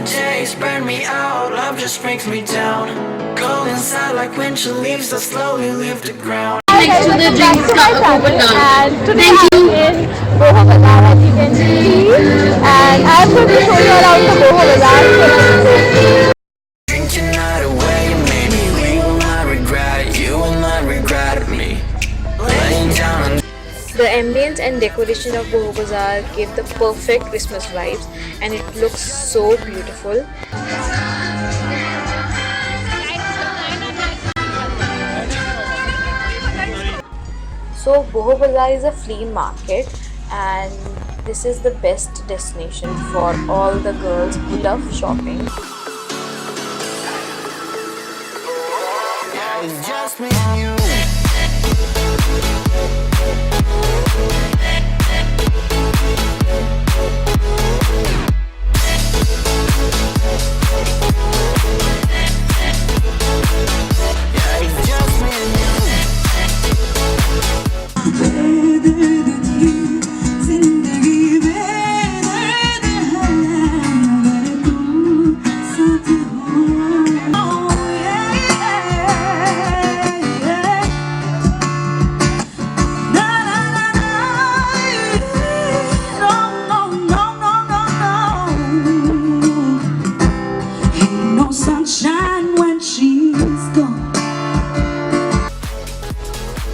days burn me out, love just brings me down. Go inside like winter leaves that slowly leave the ground. Next to the drinks open down. And today I'm in Boho Bazaar, as you can see, and I'm going to show you around the Boho Bazaar. Drink your night away, maybe we will not regret it. You will not regret me. Laying down on The ambience and decoration of Boho Bazaar gave the perfect Christmas vibes, and it looks so beautiful. So Boho Bazaar is a flea market, and this is the best destination for all the girls who love shopping. it's just me and you.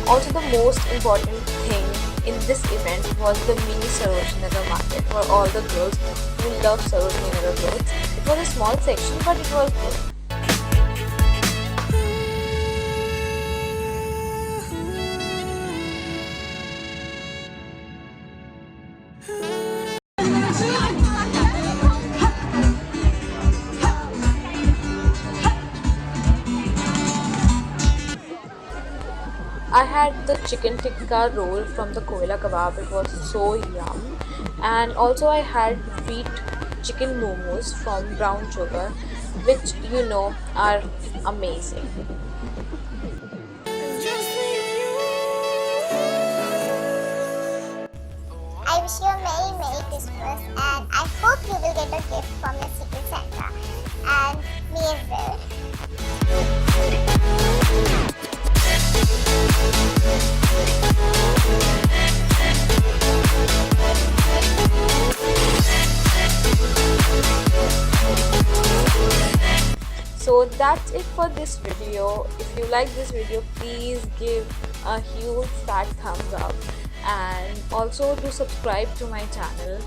Also, the most important thing in this event was the mini Sarojini Nagar market for all the girls who love Sarojini Nagar clothes. It was a small section, but it was good. I had the chicken tikka roll from the koila kebab. It was so yum. And also I had sweet chicken momos from Brown Sugar, which you know are amazing. I wish you a Merry Christmas, and I hope you will get a gift from your Secret Santa, and me as well. So that's it for this video. If you like this video, please give a huge fat thumbs up, and also do subscribe to my channel.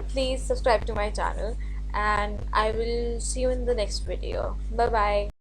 Please subscribe to my channel, and I will see you in the next video. Bye bye.